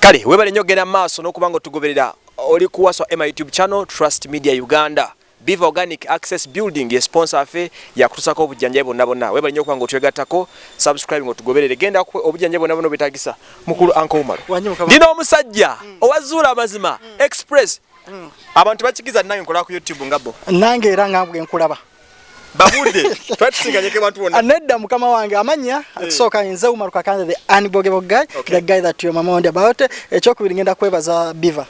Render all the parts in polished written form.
Kale webale nnyo genda maaso n'okubanga otugoberera oli kuwaswa my YouTube channel Trust Media Uganda. Biva Organic Access Building ye sponsor afe yakutusako obujjanjabi bonna. Webale nnyo kubanga otwegattako subscribe ngotugoberere genda obujjanjabi bonna bitagisa mukulu Uncle Umar. Ndino omusajja owazuula amazima Express. Abantu bakigiza nange nkola ku YouTube ngabo. Nange era ngabwe nkulaba. Babulire twatusiganyeke bantu bonna. Anedda mukama wange amanya akisoka nze Umar Kakanze the unbogable guy, the guy that your mama on about ekyokubiri ngenda kwebaza Biva.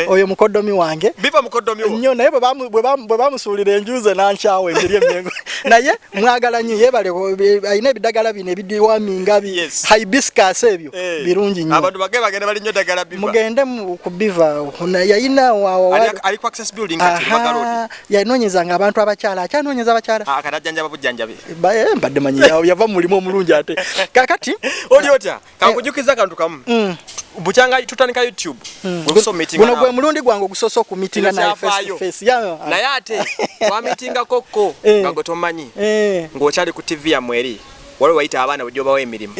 Oyo mukodomi wange. Biva mukodomi wo. Nnyo naye bwe bamusuulira enjuze nankyawe embiri emmengo. Naye mwagala nnyo yebale ayina ebidagala bino ebidiwa mingabi hibiscus ebyo birungi nnyo. Abantu bagenda bali nnyo dagala Biva. Mugende ku Biva yayina ali ku Access Building kati Magarodi. Yanonyezanga abantu abakyala akyanonyeza abakyala. Akadajjanja bujjanjabe. Mbadde manyi yava mulimo omulungi ate. Kakati oli otya kankujukiza kantu kamu. Buchanga tutandika YouTube. Buno gwe mulundi gwange ogusoso ku meetinga na face to face. Na yate kwa meetinga kokko ngago tomanyi. Ng'okyali ku TV ya mweri. Wale wayita abaana bujoba w'emirimu.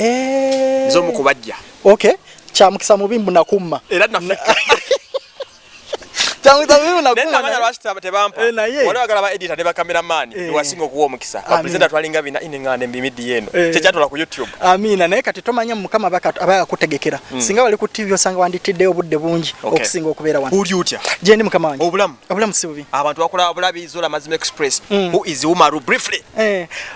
Nzo mukubajja. Okay. Kyamukisa mubimbu nakumma. Era nafika. Nenda manya lwashita tebampa. Wale bagala ba editor ne ba cameraman ni wasinga okuwa omukisa. Apresenter twalinga bina inengane mbimidi yeno. Kyekyantola ku YouTube. Amina naye kati tomanya mukama abakutegekera. Singa wali ku TV osanga wanditidde obudde bungi okusinga okubeera wano. Uli utya? Je ndi mukama wange. Obulamu sibubi. Abantu bakola obulabi Zula Mazima Express. Who is Umaru briefly?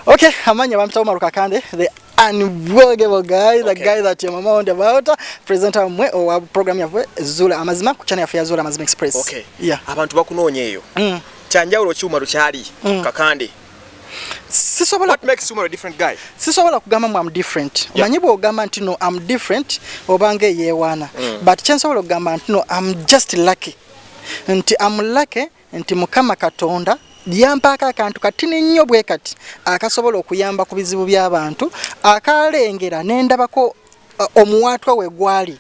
Okay, amanya bamta Umaru Kakande the unbogable guy, the guy that your mama on about, presenter mwe or program ya Zula Amazima ku channel ya Zula Mazima Express. Okay. Yeah. Abantu bakunonye eyo. Kyanjawulo ki Umaru kyali Kakande. What makes Umaru a different guy? Sisobola kugamba I'm different. Manyibo ogamba nti no I'm different obange yewana. But kyensobola kugamba nti no I'm just lucky. Nti I'm lucky nti Mukama Katonda yampaka akantu katini nnyo bwe kati akasobola okuyamba ku bizibu by'abantu akalengera n'endabako omuwatwa we gwali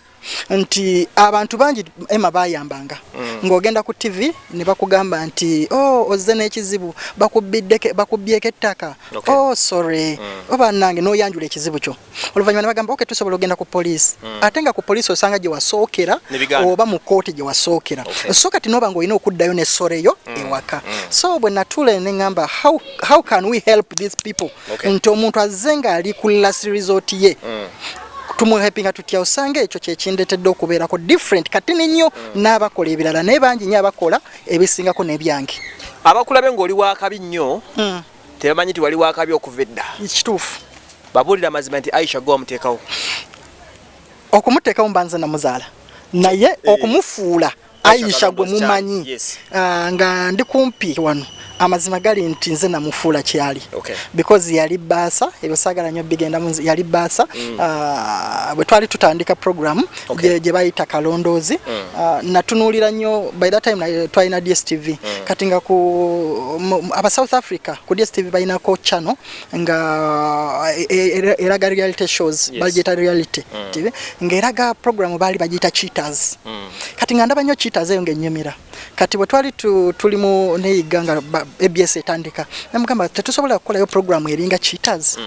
nti abantu bangi ema bayambanga ng'ogenda ku TV ne bakugamba nti ozze n'ekizibu bakubyeko ettaka sorry oba nange n'oyanjula ekizibu kyo oluvannyuma ne bagamba okay tusobola ogenda ku poliisi ate nga ku poliisi osanga gye wasookera oba mu kooti gye wasookera so kati n'oba ng'olina okuddayo n'essoreyo ewaka so bwe natula ne ngamba how can we help these people nti omuntu azze ng'ali ku last resort ye tumuhepinga tutya osanga ekyo kyekindetedde okubeerako different kati nnyo n'abakola ebirala naye bangi nnyo abakola ebisingako n'ebyange abakulabe ng'oli wakabi nnyo tebamanyi nti wali wakabi okuva edda kituufu babuulira mazima nti Aisha gwe wamuteekawo okumuteekawo mbanze namuzaala naye okumufuula Aisha gwe mumanyi nga ndi kumpi wano amazima gali nti nze namufuula kyali because yali baasa ebyo saagala nnyo bigenda yali baasa bwe twali tutandika program gye bayita kalondoozi natunuulira nnyo by that time twalina DSTV kati nga aba South Africa ku DSTV balinako channel nga eraga reality shows bagiyita reality TV ng'eraga program baali bagiyita cheaters kati nga ndaba nnyo cheaters eyo ng'ennyumira kati bwe twali tuli mu neyiga ABS etandika namugamba tetusobola okukolayo program eringa cheaters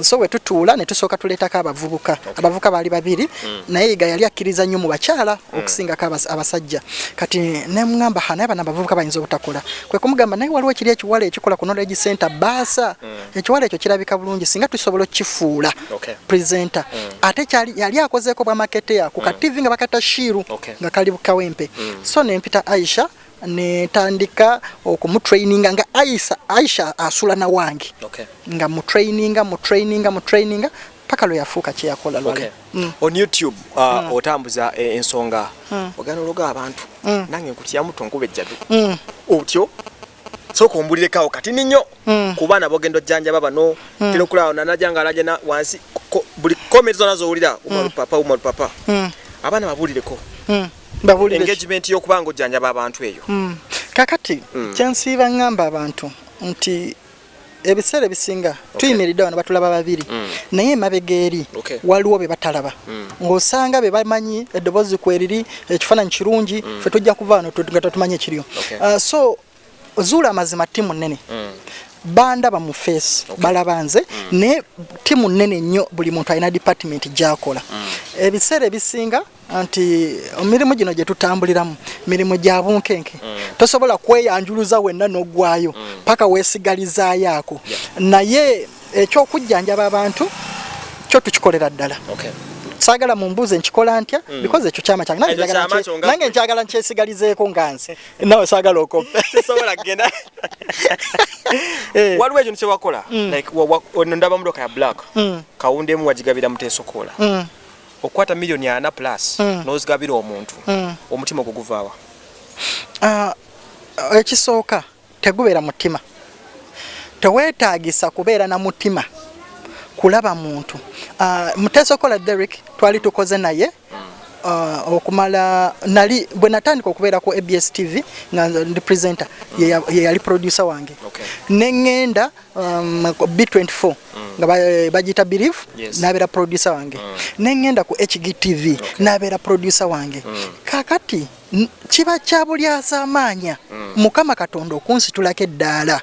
so bwe tutuula ne tusooka tuleetako abavubuka baali babiri naye yiga yali akkiriza nnyo mu bakyala okusingako abasajja kati nemugamba naye bano abavubuka bayinza obutakola kwe kumugamba naye waliwo ekiri ekiwala ekikola ku knowledge center baasa ekiwala ekyo kirabika bulungi singa tusobola okkifuula presenter ate yali akozeeko bwa maketeya ku ka-TV nga bakata shiru nga kali bukawempe so nempita Aisha netandika okumutraininga nga Aisha asula na wange nga mutraininga paka lo yafuuka kye yakola lole on YouTube otambuza ensonga ogana ologa abantu nange nkutya muto nkubejjadu otyo soko mbulire kawo kati nnyo kubana bogendo jjanja babano kino kulawo nanajanga alaje na wansi buli comments zonazo ulira Umaru papa abana babulireko engagement y'okubanga ojjanjaba abantu eyo kakati kyensiiba ngamba abantu nti ebiseera bisinga tuyimiridde wano batulaba babiri naye emabega eri waliwo be batalaba ng'osanga be bamanyi eddoboozi kweriri ekifaananyi kirungi ffe tujja kuva wano nga tetumanyi ekiriyo so Zula Amazima ttiimu nnene bandaba mu face balabanze ne timu nnene nnyo buli muntu alina department gy'akola ebiseera ebisinga anti omirimu gino gye tutambuliramu mirimu gya bunkenke tosobola kweyanjuluza wenna n'oggwayo paka weesigalizaayo ako naye ekyokujjanjaba abantu kyo tukikolera ddala saagala mumbuuze nkikola ntya because ekyo kyama kyange nange njagala nkyesigalizeeko nganze nawe saagala okoppe waliwo ekyo kyewakola like ndaba mudoka ya black kawundemu wagigabira Muteesokoola okwata $4 plus n'ozigabira omuntu omutima oguguvaawa ekisooka tegubeera mutima teweetaagisa kubeera na mutima kulaba muntu Muteesokoola Derrick twali tukoze naye okumala nali bwe natandika okubeera ku ABS TV nga ndi presenter ye yali producer wange nengenda B24 nga bagita Believe nabeera producer wange nengenda ku HGTV nabeera producer wange kakati kiba kya buli asaamaanya Mukama Katonda okunsitulako eddaala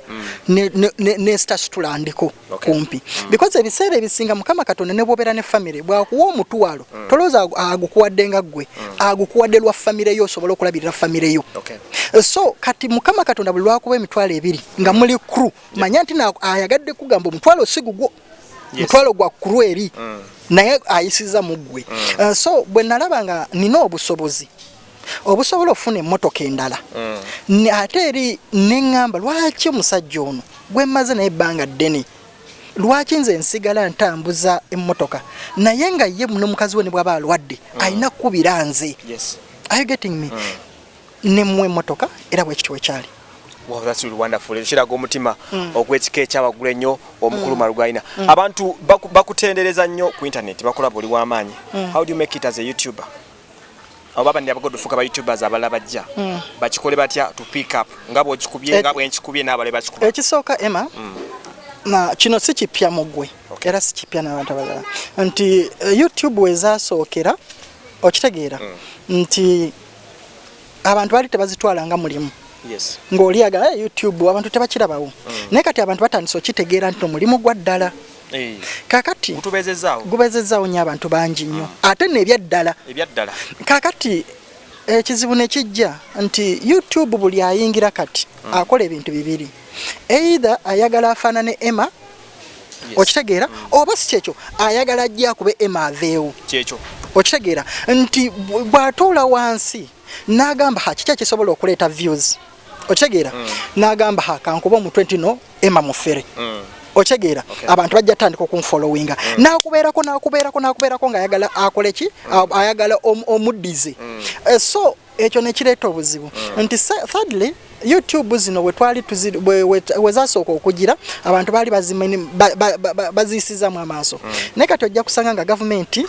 ne stasitulandiko kumpi because ebiseera ebisinga Mukama Katonda ne bwobeera ne family bwakuwa omutwalo tolooza agukuwadde nga ggwe agukuwadde lwa family yo osobola okulabirira family yo so kati Mukama Katonda buli lwakuba emitwalo ebiri nga muli crew manya nti ayagadde kugamba omutwalo si gugwo mutwalo gwa crew eri naye ayisiza mu ggwe so bwe nalaba nga nina obusobozi obusobola ofuna emmotoka endala ate eri neŋŋamba lwaki omusajja ono gwe mmaze naye ebbanga ddene lwaki nze nsigala ntambuza emmotoka naye nga ye n'omukazi we ne bw'aba alwadde alina kkubira nze are you getting me nemmu emmotoka era bwekityo wekyali Wow, that's really wonderful. Ekiraga omutima ogw'ekika ekyabagula ennyo omukulu Malugayina. Abantu bakutendereza nnyo ku internet bakola buli w'amaanyi. How do you make it as a YouTuber? Ababa ndi abagodufuka ba YouTubers abalala bajja bakikole batya to pick up nga bw'okikubye nga bw'enkikubye n'abale bakikubye. Ekisooka Emma na kino si kipya mu ggwe era si kipya n'abantu abalala nti YouTube wezasookera okitegeera nti abantu bali tebazitwala nga mulimu ng'oliaga YouTube abantu tebakirabawo naye kati abantu batandise okitegeera nti omulimu gwa ddala kakati gubezezzaawo nnyo abantu bangi nnyo ate n'ebyaddala kakati ekizibu ne kijja nti YouTube buli ayingira kati akola ebintu bibiri either ayagala afaanane Emma okitegeera oba si kyekyo ayagala ajja akube Emma aveewo okitegeera nti bw'atuula wansi n'agamba kiki kisobola okuleeta views okitegeera n'agamba kankuba omutwe nti no Emma mufere okitegeera abantu bajja tandika okunfollowinga n'akubeerako ng'ayagala akole ki ayagala omuddize so ekyo ne kireeta obuzibu nti thirdly YouTube zino wezasooka okugira abantu baali baziyisizaamu amaaso naye kati ojja kusanga nga gavumenti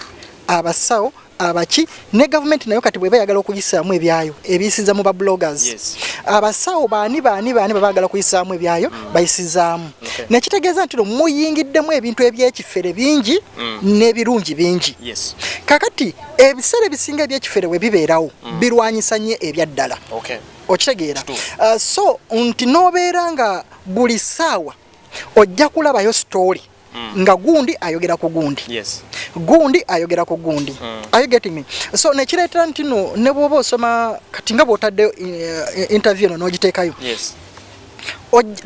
abasawo abaki ne government nayo kati bweba yagala okuyisaamu ebyayo ebiyisiza mu ba bloggers abasawo baani babagala kuyisaamu ebyayo bayisizaamu nekitegeeza nti muyingiddemu ebintu ebyekifere bingi n'ebirungi bingi kakati ebiseera ebisinga ebyekifere we bibeerawo birwanyisa nnyo ebyaddala okitegeera so nti n'obeera nga buli ssaawa ojja kulabayo story nga gundi ayogera ku gundi gundi ayogera ku gundi are you getting me so nekireetera nti no ne bw'oba osoma kati nga bw'otadde interview no n'ogiteekayo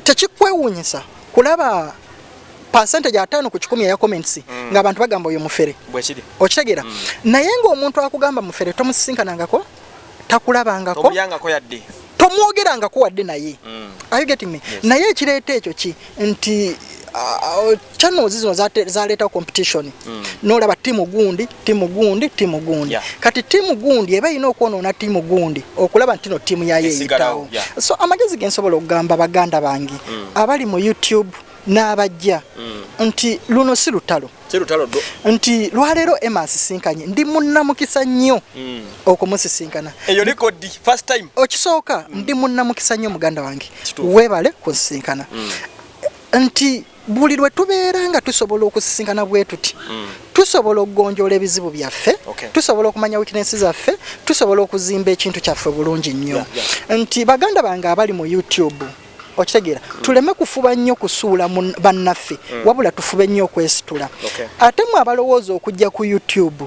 tekikwewuunyisa kulaba percentage 5 ku 10 ya comments ng'abantu bagamba oyo mufere okitegeera naye ng'omuntu akugamba mufere tomusisinkanangako takulabangako tomwogerangako wadde naye are you getting me naye ekireeta ekyo ki nti channels zino zaleeta competition n'olaba timu gundi kati timu gundi eba ina okwonoona timu gundi okulaba nti no timu yayo eyitawo so amagezi gensobola okugamba baganda bangi abali mu YouTube n'abajja nti luno si lutalo nti lwaleero Emma asisinkanye ndi munnamukisa nnyo okumusisinkana eyo rekodi first time okisooka ndi munnamukisa nnyo muganda wange weebale kunsisinkana nti buli lwe tubeera nga tusobola okusisinkana bwe tuti tusobola okugonjoola ebizibu byaffe tusobola okumanya weakness zaffe tusobola okuzimba ekintu kyaffe bulungi nnyo nti baganda bange abali mu YouTube okitegeera tuleme kufuba nnyo kusuula bannaffe wabula tufube nnyo okwesitula ate mwe abalowooza okujja ku YouTube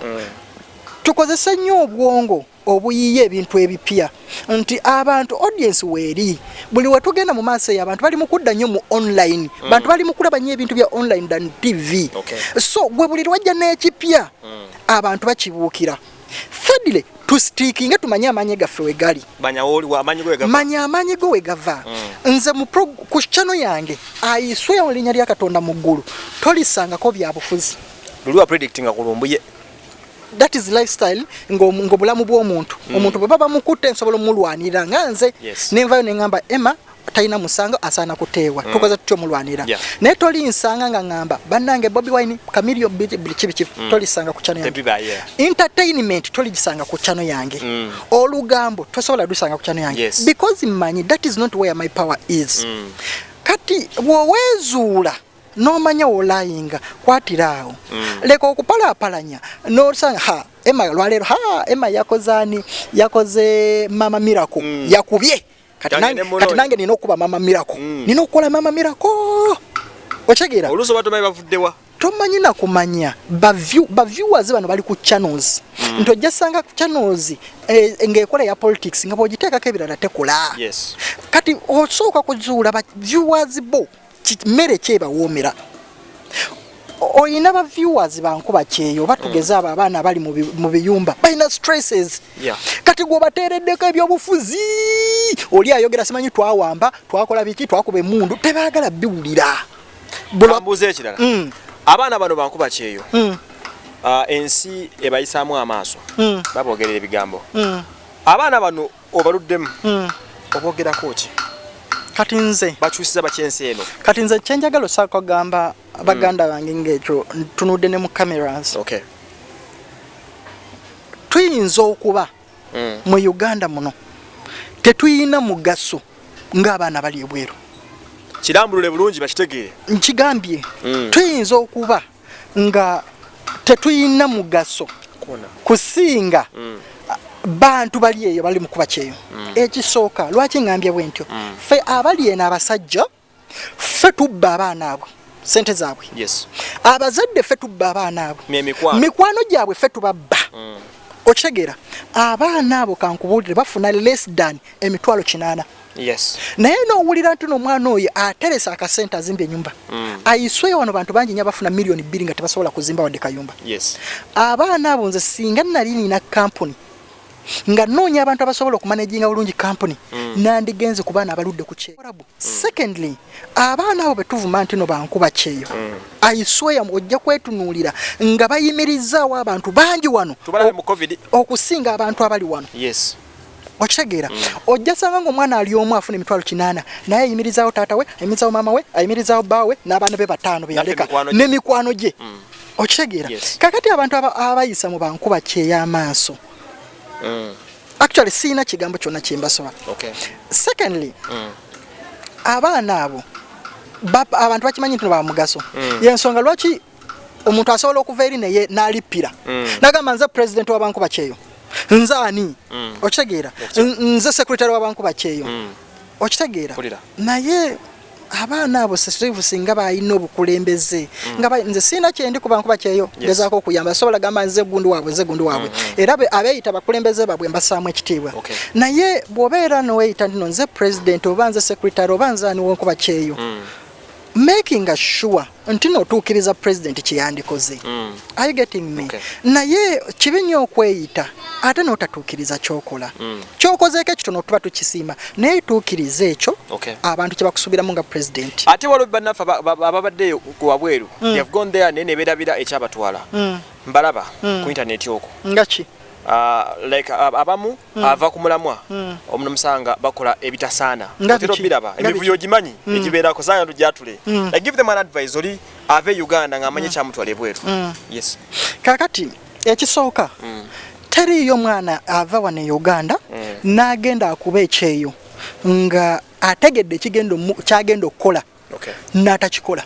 tukozesa nnyo obwongo obuyiye ebintu ebipya nti abantu audience weeri buli wetugenda mu maaso y'abantu bali mu kudda nnyo mu online bantu bali mu kulaba nnyo ebintu bya online than TV so gwe buli lwajja n'ekipya abantu bakibuukira thirdly tustikinge tumanye amaanyi gaffe we gali manya amaanyi go we gava nze ku channel yange ayiswe mu linnya lya Katonda mu ggulu tolisangako byabufuzi luliwa predicting akulumbuye. That is lifestyle ngo bulamu bw'omuntu omuntu bwe baba mukutte nsobola mulwanira nganze nenvayo nengamba Emma taina musango asana kutewa tukoza tutyo mulwanira ne toli nsanga nga ngamba bannange Bobby Wine Camilio bichi toli sanga ku channel yange entertainment toli gisanga ku channel yange olugambo tosobola dusanga ku channel yange because manyi that is not where my power is kati wowezuula nomanya olayinga kwatiraawo leka okupalapalanya nosanga ha Emma lwalero ha Emma yakoze Mama Miracle yakubye kati nange nina okuba Mama Miracle nina okukola Mama Miracle ochegeera oluso batomayi bavuddewa tomanyi na kumanya ba viewers bano bali ku channels ntojja sanga ku channels ngekola ya politics nga bogiteekako ebirala tekola kati osooka kuzuula ba viewers bo mere cheba womera oyina ba viewers bankuba kyeyo batugeza abaana bali mu biyumba bayina stresses kati gwo batereddeko ebyobufuzi oli ayogera simanyi twawamba twakola biki twakuba emundu tebagala biwulira bulambuze ekirala abaana bano bankuba kyeyo ensi ebayisaamu amaaso babogerera ebigambo abaana bano obaluddemu obogerako ki kati nze bakyusiza bakyensi eno kati nze kyenjagala osako gamba abaganda bange ng'ekyo tunudde ne mu cameras tuyinza okuba mu Uganda muno tetuyina mugaso ng'abaana bali ebweru kirambulule bulungi bakitegeere nkigambye tuyinza okuba nga tetuyina mugaso kusinga bantu bali eyo bali mukuba kyeyo ekisooka lwaki ngambye bwentyo fe abali eno abasajja fe tubba abaana abo sente zaabwe abazadde fe tubba abaana abo mikwano gyabwe fe tubabba okitegeera abaana abo kankubuulire bafuna less than emitwalo 8 naye n'owulira nti n'omwana oyo ateresa akasente azimba ennyumba ayisweyo wano bantu bangi nnyo bafuna miliyoni 2 nga tebasobola kuzimba wadde kayumba abaana abo nze singa nali nina kampuni nga noonya abantu abasobola okumanaginga bulungi company nandigenze ku baana abaludde ku kyeyo secondly abaana abo betuvuma nti no bankuba kyeyo ayisweya ojja kwetunuulira nga bayimirizaawo abantu bangi wano okusinga abantu abali wano okitegeera ojja sanga ng'omwana ali omu afuna emitwalo 8 naye ayimirizaawo taata we ayimirizaawo maama we ayimirizaawo baawe n'abaana be 5 be yaleka n'emikwano gye okitegeera kakati abantu abayisa mu bankuba kyeyo amaaso actually sina kigambo kyonna kyembasoba secondly abaana abo abantu bakimanyi nti ba mugaso yensonga lwaki omuntu asobola okuva eri naye n'alipira nagamba nze president w'abankuba kyeyo nze ani okitegeera nze secretary w'abankuba kyeyo okitegeera naye abaana abo singa bayina obukulembeze nga nze sina kyendi ku bankuba kyeyo gezaako okuyamba sobola gamba nze gundu waabwe era abeeyita bakulembeze babwe mbasaamu ekitiibwa naye bw'obeera noweeyita ndino nze president oba nze secretary oba nze ani w'enkuba kyeyo making sure nti n'otuukiriza president kyeyandikoze are you getting me naye kibi nnyo okweyita ate n'otatuukiriza kyokola kyokozeeko ekitono tuba tukisiima naye tuukiriza ekyo abantu kye bakusuubiramu nga president ate waliwo bannaffe ababaddeyo ku wabweru they've gone there naye ne beerabira ekyabatwala mbalaba ku internet okwo nga ki like abamu ava ku mulamwa omumusanga bakola ebitasaana otero biraba ebivuyo gimanyi ekibeerako sanga tujatule like give them an advice oli ave Uganda ng'amanye kyamutwala ebweru kakati ekisooka teriyo mwana ava wano e Uganda n'agenda akuba ekyeyo nga ategedde kyagenda okukola n'atakikola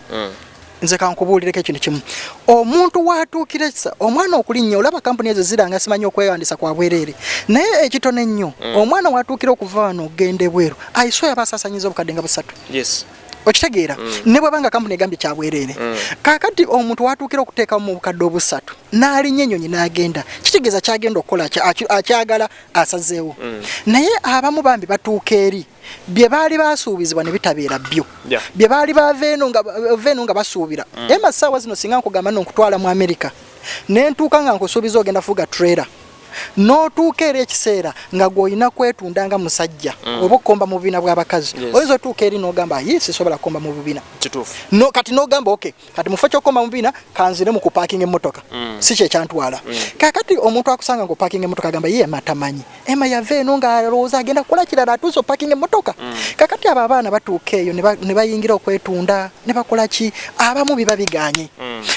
nze kankubuulireko ekintu kimu omuntu watuukira ekisa omwana okulinnya olaba kampuni ezo ziranga simanyi okweyandisa kwa bwereere naye ekitono ennyo omwana watuukira okuva wano ogenda ebweru ayiswe yabasaasanyiza obukadde nga 3 okitegeera ne bwabanga kampuni egambye kyabwerere kakati omuntu watuukira okuteeka mu bukadde obusatu n'alinnya ennyonyi n'agenda kitegeeza kyagenda okukola akyagala asazeewo naye abamu bambi batuuka eri bye baali basuubizibwa ne bitabeera byo bye baali baveeno nga basuubira emasaawa zino singa nkugamba n'okutwala mu Amerika nentuuka nga nkusuubiza ogenda fuga trailer n'otuuka eri ekiseera nga gw'olina kwetunda nga musajja oba okkomba mu bubiina bw'abakazi oyinza otuuka eri n'ogamba ye sisobola kukomba mu bubiina kati n'ogamba okay kati mufo ky'okkomba mu bubiina kanzire mu kupaakinga emmotoka si kyekyantwala kakati omuntu akusanga ng'opaakinga emmotoka agamba ye matamanyi ema yava eno ng'alowooza agenda kukola kirala atuusa opaakinga emmotoka kakati abo abaana batuuka eyo ne bayingira okwetunda ne bakola ki abamu biba biganye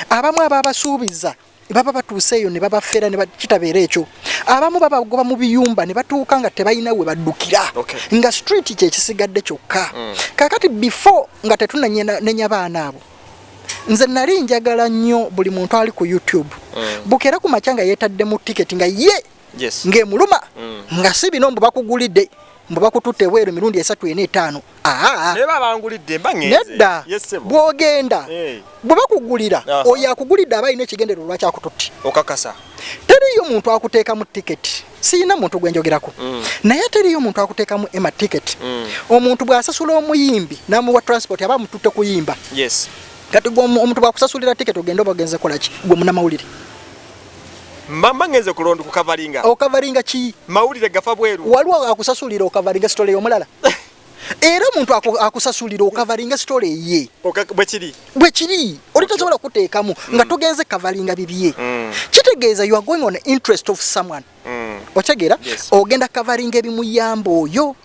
abamu ababasuubiza baba batuuse eyo ne babafera ne kitabeera ekyo abamu babagoba mu biyumba ne batuuka nga tebalina we baddukira nga street kyekisigadde kyokka kakati before nga tetunanya baana abo nze nali njagala nnyo buli muntu ali ku YouTube bukera ku makya nga yeetadde mu tiketi nga ye ng'emuluma nga si bino mbu bakugulidde mbu bakututte weero mirundi 3-4-5 nedda bw'ogenda bwe bakugulira oyo akugulidde aba alina ekigendererwa lwaki akututte okakasa teriyo muntu akuteekamu tiketi siina muntu gwe njogerako naye teriyo muntu akuteekamu ema tiketi omuntu bw'asasula omuyimbi n'amuwa transport aba amututte kuyimba kati omuntu bw'akusasulira tiketi ogenda oba ogenze kolaki gwe munnamawulire mama ngeze kulonda ku kavalinga okavalinga ki mawulire gafa bweru waliwo akusasulira okavalinga stole y'omulala era muntu akusasulira okavalinga stole ye bwe kiri oli tosobola kuteekamu nga togenze kavalinga bibye kitegeeza you are going on the interest of someone otegeera ogenda kavalinga ebimuyamba oyo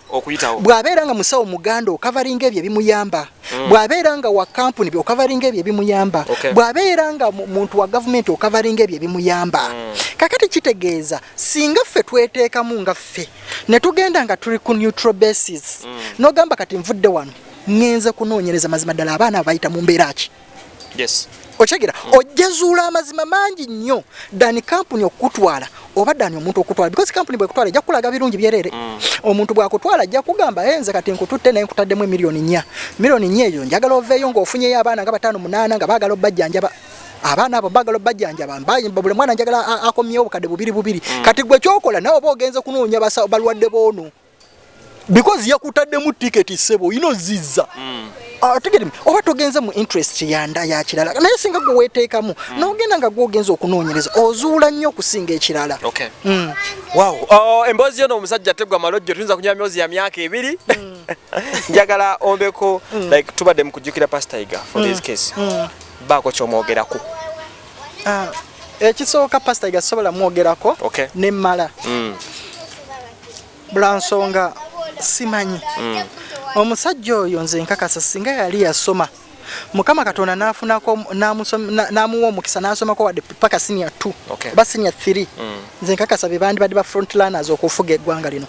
bw'abeera nga musawo muganda okavalinga ebyo ebimuyamba bw'abeera nga wa kampuni okavalinga ebyo ebimuyamba bw'abeera nga muntu wa gavumenti okavalinga ebyo ebimuyamba kakati kitegeeza singa ffe tweteekamu nga ffe ne tugenda nga tuli ku neutral basis n'ogamba kati nvudde wano ngenze kunoonyereza mazima ddala abaana abayita mu mbeera ki okitegera ojjazuula amazima mangi nnyo dani kampuni okutwala oba dani omuntu okutwala because kampuni bwekutwala ejja kulaga birungi byerere omuntu bwakutwala ajja kugamba enze kati nkututte naye nkutaddemu miliyoni 4 miliyoni 4 eyo njagala oveeyo ng'ofunyeyo abaana nga 5-8 nga baagala obbajjanjaba abaana abo baagala obbajjanjaba buli mwana njagala akomyewo obukadde bubiri kati gwe kyokola nawe oba ogenze kunoonya balwadde boono because yakutaddemu tiketi sebo ino zizza tegere oba togenze mu interest yanda ya kirala naye singa gwe weteekamu n'ogenda nga gwogenza okunoonyereza ozuula nnyo okusinga ekirala wow emboozi yo n'omusajja tegwa malojjo tuyinza kunywa myozi ya myaka 2 njagala ombeko like tubadde mu kujjukira Pastor for this case baako kyomwogerako ekisooka Pastor Iga sobola mwogerako ne mmala bulansonga simanyi omusajja oyo nze nkakasa singa yali yasoma Mukama Katonda nafunako namuwa omukisa nasomako wadde paka senior 2 ba senior 3 nze nkakasa bebandi badi ba frontliners okufuga eggwanga lino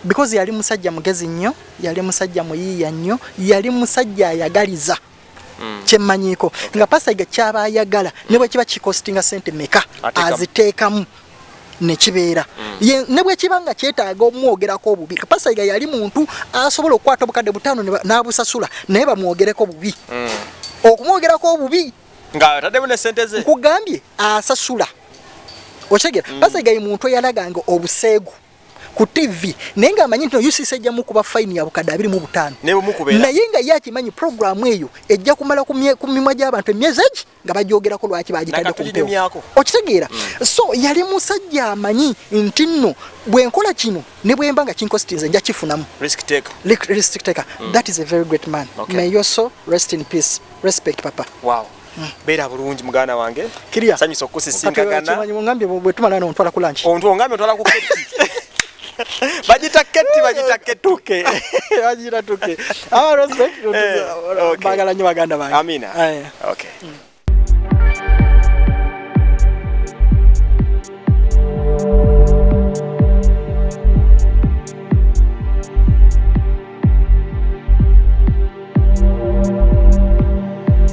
because yali musajja mugezi nnyo yali musajja muyiiya nnyo yali musajja ayagaliza kyemmanyiko nga Pastor Iga kyaba ayagala ne bwe kiba kikostinga sente meka aziteekamu nekibeera ne bwe kibanga kyetaaga omwogerako obubi Pastor Iga yali muntu asobola okukwata obukadde 5 n'abusasula naye bamwogereko bubi okumwogerako obubi nga taddemu ne sente ze nkugambye asasula okitegera Pastor Iga ye muntu eyalaganga obuseegu ku TV naye nga amanyi nti UCC ejja mukuba fine ya bukadde 25 naye nga yakimanyi programu eyo ejja kumala ku mimwa gy'abantu emyezi egi nga bajoogerako lwaki bagitadde ku mpewo okitegeera so yali musajja amanyi nti nno bwenkola kino ne bwemba nga kinkostinze nja kifunamu risk taker that is a very great man may your soul rest in peace respect papa beera bulungi muganda wange sanyusa okusisinkagana kimanyi mungambye bwe tumala n'ontwala ku lunch ongambye ontwala ku keti bajita ketuke bajita tuke respect bagala nnyo baganda bange amina okay